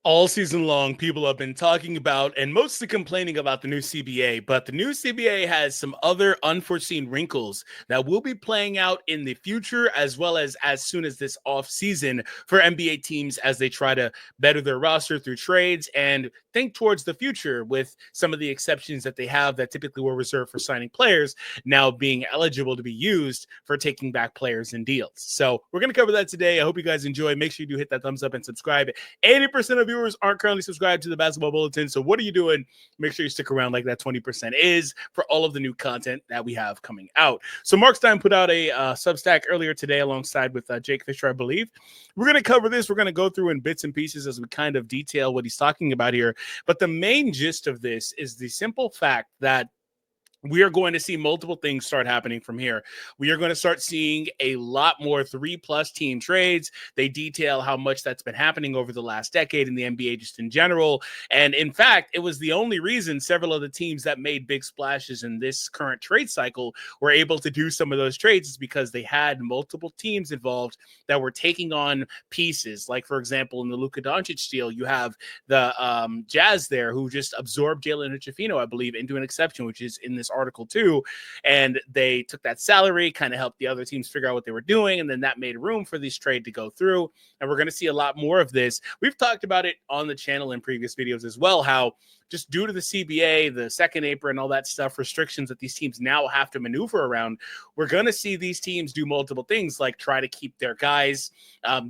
All season long, people have been talking about and mostly complaining about the new CBA, but the new CBA has some other unforeseen wrinkles that will be playing out in the future as soon as this off season for NBA teams as they try to better their roster through trades and think towards the future with some of the exceptions that they have that typically were reserved for signing players now being eligible to be used for taking back players and deals. So we're going to cover that today. I hope you guys enjoy. Make sure you do hit that thumbs up and subscribe. 80% of viewers aren't currently subscribed to the Basketball Bulletin. So what are you doing? Make sure you stick around like that 20% is for all of the new content that we have coming out. So Mark Stein put out a Substack earlier today alongside with Jake Fisher, I believe. We're going to cover this. We're going to go through in bits and pieces as we kind of detail what he's talking about here. But the main gist of this is the simple fact that we are going to see multiple things start happening from here. We are going to start seeing a lot more 3+ team trades. They detail how much that's been happening over the last decade in the NBA just in general. And in fact, it was the only reason several of the teams that made big splashes in this current trade cycle were able to do some of those trades is because they had multiple teams involved that were taking on pieces. Like, for example, in the Luka Doncic deal, you have the Jazz there who just absorbed Jalen Hood-Schifino, I believe, into an exception, which is in this article too, and they took that salary, kind of helped the other teams figure out what they were doing, and then that made room for this trade to go through, and we're going to see a lot more of this. We've talked about it on the channel in previous videos as well, how just due to the CBA, the second apron, all that stuff, restrictions that these teams now have to maneuver around, we're going to see these teams do multiple things, like try to keep their guys.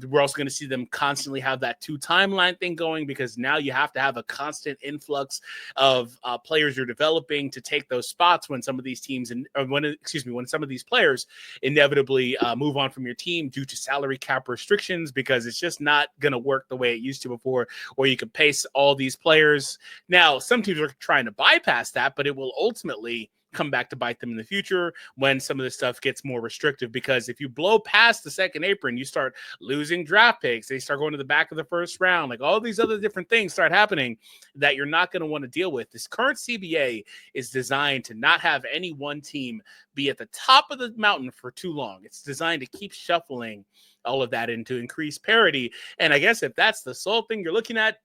We're also going to see them constantly have that 2 timeline thing going, because now you have to have a constant influx of players you're developing to take those spots when some of these teams when some of these players inevitably move on from your team due to salary cap restrictions, because it's just not going to work the way it used to before, where you could pace all these players. Now, some teams are trying to bypass that, but it will ultimately come back to bite them in the future when some of this stuff gets more restrictive, because if you blow past the second apron, you start losing draft picks. They start going to the back of the first round. Like, all these other different things start happening that you're not going to want to deal with. This current CBA is designed to not have any one team be at the top of the mountain for too long. It's designed to keep shuffling all of that and to increase parity. And I guess if that's the sole thing you're looking at,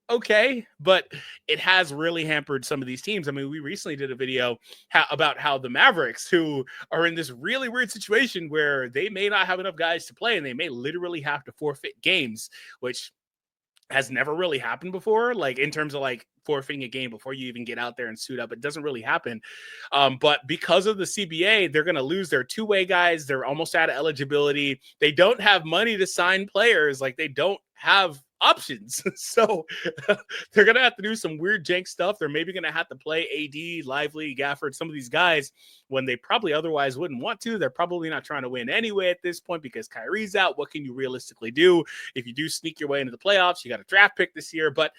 okay, but it has really hampered some of these teams. I mean, we recently did a video about how the Mavericks, who are in this really weird situation where they may not have enough guys to play and they may literally have to forfeit games, which has never really happened before, like in terms of like forfeiting a game before you even get out there and suit up. It doesn't really happen. But because of the CBA, they're going to lose their two-way guys. They're almost out of eligibility. They don't have money to sign players. Like, they don't have options. So they're going to have to do some weird jank stuff. They're maybe going to have to play AD, Lively, Gafford, some of these guys when they probably otherwise wouldn't want to. They're probably not trying to win anyway at this point because Kyrie's out. What can you realistically do? If you do sneak your way into the playoffs, you got a draft pick this year, but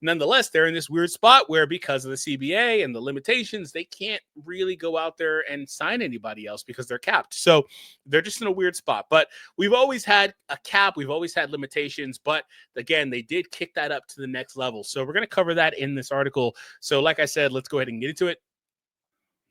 nonetheless, they're in this weird spot where, because of the CBA and the limitations, they can't really go out there and sign anybody else because they're capped. So they're just in a weird spot. But we've always had a cap. We've always had limitations. But again, they did kick that up to the next level. So we're going to cover that in this article. So like I said, let's go ahead and get into it.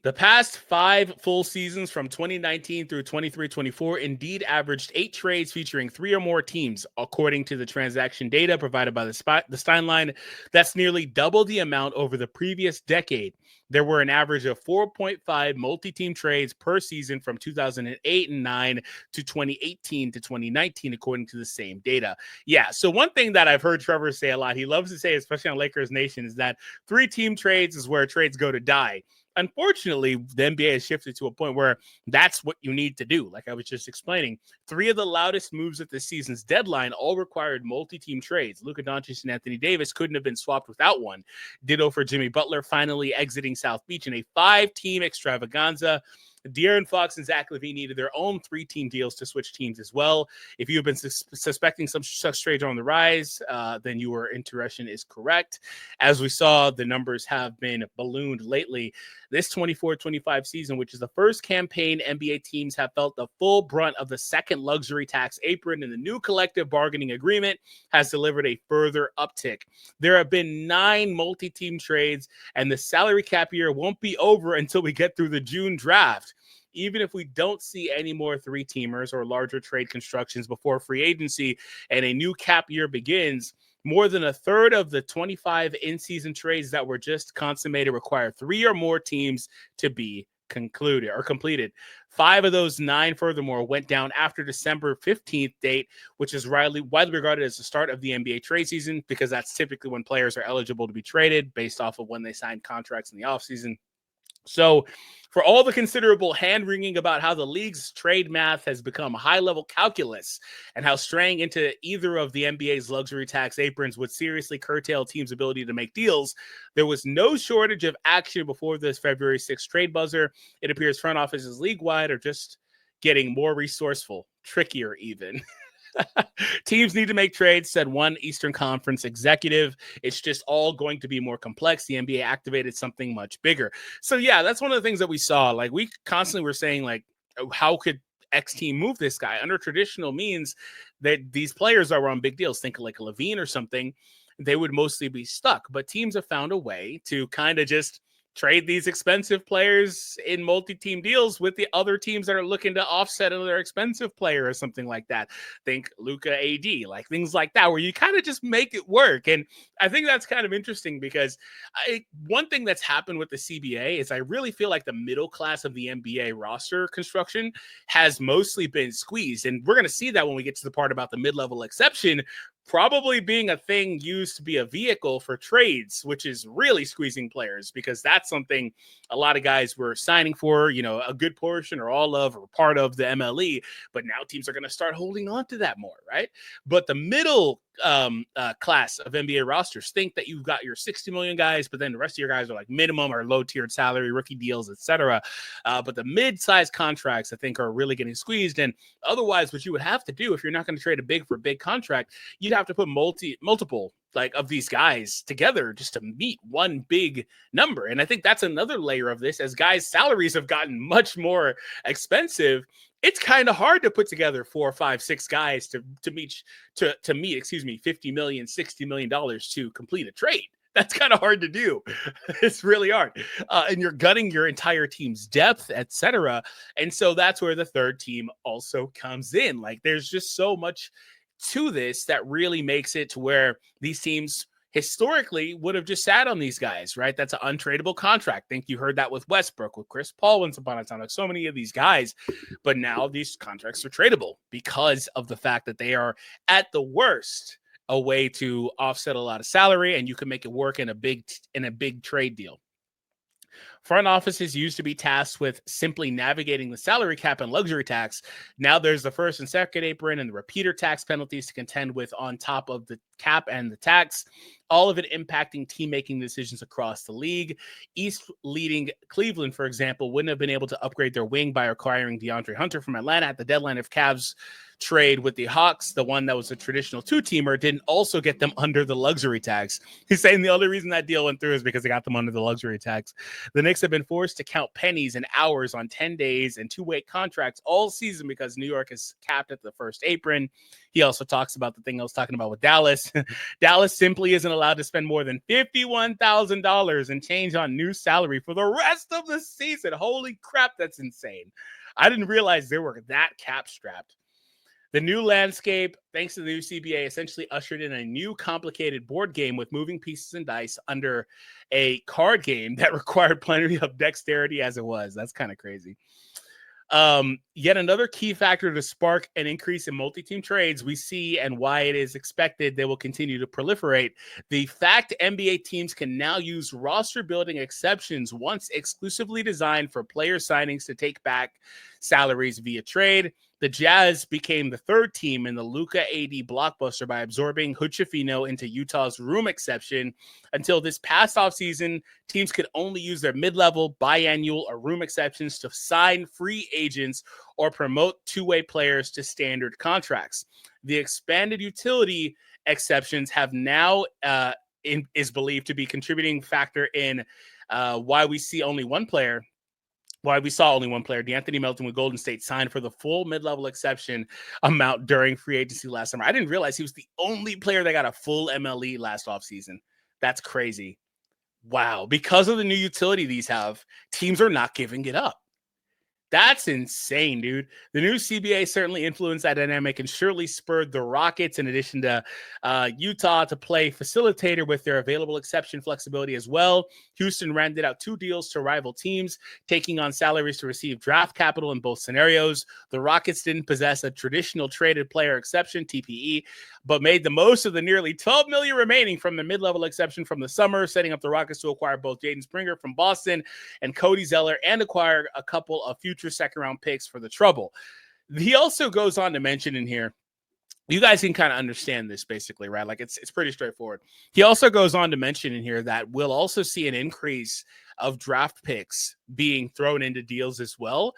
The past 5 full seasons from 2019 through 23-24 indeed averaged 8 trades featuring 3 or more teams, according to the transaction data provided by the Stein Line. That's nearly double the amount over the previous decade. There were an average of 4.5 multi-team trades per season from 2008 and 9 to 2018 to 2019, according to the same data. Yeah, so one thing that I've heard Trevor say a lot, he loves to say, especially on Lakers Nation, is that 3-team trades is where trades go to die. Unfortunately, the NBA has shifted to a point where that's what you need to do. Like I was just explaining, 3 of the loudest moves at the season's deadline all required multi-team trades. Luka Doncic and Anthony Davis couldn't have been swapped without one. Ditto for Jimmy Butler finally exiting South Beach in a 5-team extravaganza. De'Aaron Fox and Zach LaVine needed their own 3-team deals to switch teams as well. If you have been suspecting some such trades on the rise, then your intuition is correct. As we saw, the numbers have been ballooned lately. This 24-25 season, which is the first campaign NBA teams have felt the full brunt of the second luxury tax apron, and the new collective bargaining agreement has delivered a further uptick. There have been 9 multi-team trades, and the salary cap year won't be over until we get through the June draft. Even if we don't see any more 3-teamers or larger trade constructions before free agency and a new cap year begins, More than a third of the 25 in-season trades that were just consummated require 3 or more teams to be concluded or completed. 5 of those 9, furthermore, went down after December 15th date, which is widely regarded as the start of the NBA trade season, because that's typically when players are eligible to be traded based off of when they signed contracts in the offseason. So, for all the considerable hand-wringing about how the league's trade math has become high-level calculus and how straying into either of the NBA's luxury tax aprons would seriously curtail teams' ability to make deals, there was no shortage of action before this February 6th trade buzzer. It appears front offices league-wide are just getting more resourceful, trickier even. Teams need to make trades, said one Eastern Conference executive. It's just all going to be more complex. The NBA activated something much bigger. So, yeah, that's one of the things that we saw. Like, we constantly were saying, like, how could X team move this guy? Under traditional means, that these players that were on big deals, think like a Levine or something, they would mostly be stuck. But teams have found a way to kind of just trade these expensive players in multi-team deals with the other teams that are looking to offset another expensive player or something like that. Think Luka AD, like things like that, where you kind of just make it work. And I think that's kind of interesting because one thing that's happened with the CBA is I really feel like the middle class of the NBA roster construction has mostly been squeezed. And we're going to see that when we get to the part about the mid-level exception, probably being a thing used to be a vehicle for trades, which is really squeezing players, because that's something a lot of guys were signing for, you know, a good portion or all of or part of the MLE. But now teams are going to start holding on to that more, right? But the middle class of NBA rosters think that you've got your 60 million guys, but then the rest of your guys are like minimum or low tiered salary, rookie deals, etc. But the mid-sized contracts, I think, are really getting squeezed. And otherwise, what you would have to do if you're not going to trade a big for a big contract, you'd have to put multiple like of these guys together just to meet one big number. And I think that's another layer of this. As guys' salaries have gotten much more expensive, it's kind of hard to put together 4, 5, 6 guys to meet 50 million, $60 million to complete a trade. That's kind of hard to do. It's really hard. And you're gutting your entire team's depth, etc. And so that's where the third team also comes in. Like, there's just so much to this that really makes it to where these teams historically would have just sat on these guys, right? That's an untradeable contract. I think you heard that with Westbrook, with Chris Paul once upon a time, like so many of these guys. But now these contracts are tradable because of the fact that they are, at the worst, a way to offset a lot of salary, and you can make it work in a big trade deal. Front offices used to be tasked with simply navigating the salary cap and luxury tax. Now there's the first and second apron and the repeater tax penalties to contend with on top of the cap and the tax, all of it impacting team-making decisions across the league. East leading Cleveland, for example, wouldn't have been able to upgrade their wing by acquiring DeAndre Hunter from Atlanta at the deadline of Cavs trade with the Hawks. The one that was a traditional two-teamer didn't also get them under the luxury tax. He's saying the only reason that deal went through is because they got them under the luxury tax. The Knicks have been forced to count pennies and hours on 10 days and two-way contracts all season because New York is capped at the first apron. He also talks about the thing I was talking about with Dallas. Dallas simply isn't allowed to spend more than $51,000 and change on new salary for the rest of the season. Holy crap, that's insane. I didn't realize they were that cap strapped. The new landscape, thanks to the new CBA, essentially ushered in a new complicated board game with moving pieces and dice under a card game that required plenty of dexterity as it was. That's kind of crazy. Yet another key factor to spark an increase in multi-team trades we see, and why it is expected they will continue to proliferate. The fact NBA teams can now use roster building exceptions once exclusively designed for player signings to take back salaries via trade. The Jazz became the third team in the Luka AD blockbuster by absorbing Hood-Schifino into Utah's room exception. Until this past offseason, teams could only use their mid-level, biannual, or room exceptions to sign free agents or promote two-way players to standard contracts. The expanded utility exceptions have now is believed to be contributing factor in why we saw only one player, D'Anthony Melton with Golden State, signed for the full mid-level exception amount during free agency last summer. I didn't realize he was the only player that got a full MLE last offseason. That's crazy. Wow. Because of the new utility these have, teams are not giving it up. That's insane, dude. The new CBA certainly influenced that dynamic and surely spurred the Rockets, in addition to Utah, to play facilitator with their available exception flexibility as well. Houston rented out 2 deals to rival teams, taking on salaries to receive draft capital in both scenarios. The Rockets didn't possess a traditional traded player exception, TPE, but made the most of the nearly $12 million remaining from the mid-level exception from the summer, setting up the Rockets to acquire both Jaden Springer from Boston and Cody Zeller, and acquire a couple of future second-round picks for the trouble. He also goes on to mention in here, you guys can kind of understand this basically, right? Like it's pretty straightforward. He also goes on to mention in here that we'll also see an increase of draft picks being thrown into deals as well,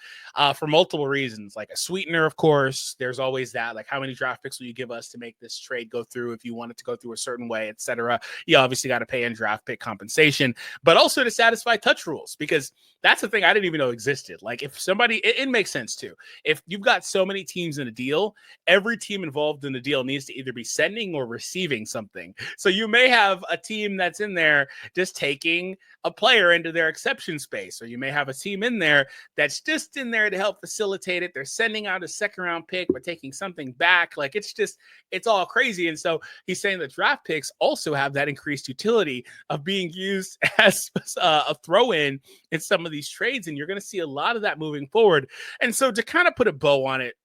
for multiple reasons, like a sweetener, of course. There's always that, like, how many draft picks will you give us to make this trade go through if you want it to go through a certain way, etc. You obviously got to pay in draft pick compensation, but also to satisfy touch rules, because that's the thing I didn't even know existed. Like, if somebody, it makes sense too. If you've got so many teams in a deal, every team involved in the deal needs to either be sending or receiving something. So you may have a team that's in there just taking a player into their exception space, or you may have a team in there that's just in there to help facilitate it. They're sending out a second round pick but taking something back. Like, it's all crazy. And so he's saying that draft picks also have that increased utility of being used as a throw-in in some of these trades, and you're going to see a lot of that moving forward. And so, to kind of put a bow on it,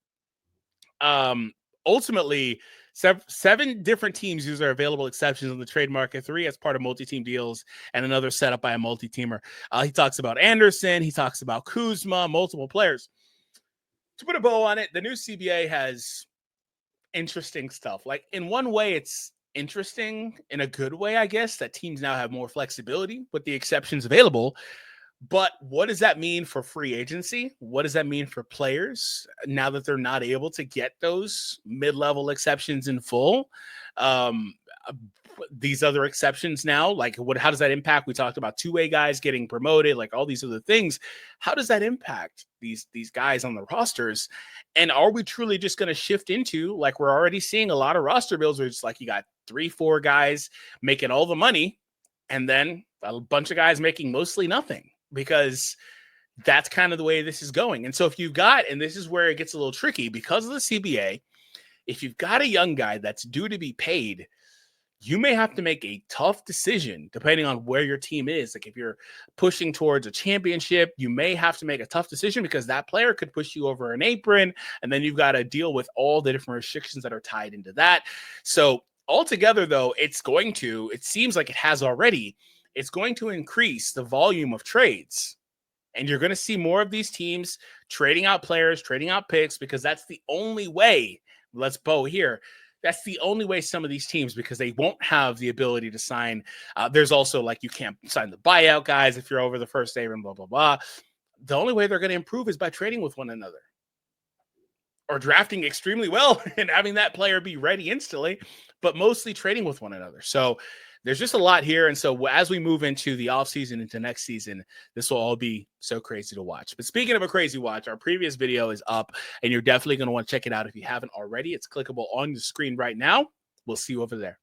ultimately, 7 different teams use their available exceptions in the trade market, 3 as part of multi-team deals, and another set up by a multi-teamer. He talks about Anderson. He talks about Kuzma, multiple players. To put a bow on it, the new CBA has interesting stuff. Like, in one way, it's interesting in a good way, I guess, that teams now have more flexibility with the exceptions available. But what does that mean for free agency? What does that mean for players now that they're not able to get those mid-level exceptions in full? These other exceptions now, like, how does that impact? We talked about two-way guys getting promoted, like all these other things. How does that impact these guys on the rosters? And are we truly just going to shift into, like, we're already seeing a lot of roster builds where it's like you got 3-4 guys making all the money and then a bunch of guys making mostly nothing, because that's kind of the way this is going. And so if you've got, and this is where it gets a little tricky because of the CBA, if you've got a young guy that's due to be paid, you may have to make a tough decision depending on where your team is. Like, if you're pushing towards a championship, you may have to make a tough decision because that player could push you over an apron, and then you've got to deal with all the different restrictions that are tied into that. So altogether, though, it seems like it has already, it's going to increase the volume of trades. And you're going to see more of these teams trading out players, trading out picks, because that's the only way. Let's bow here. That's the only way some of these teams, because they won't have the ability to sign. There's also, like, you can't sign the buyout guys if you're over the first day and blah, blah, blah. The only way they're going to improve is by trading with one another or drafting extremely well and having that player be ready instantly, but mostly trading with one another. So there's just a lot here. And so as we move into the offseason, into next season, this will all be so crazy to watch. But speaking of a crazy watch, our previous video is up, and you're definitely going to want to check it out if you haven't already. It's clickable on the screen right now. We'll see you over there.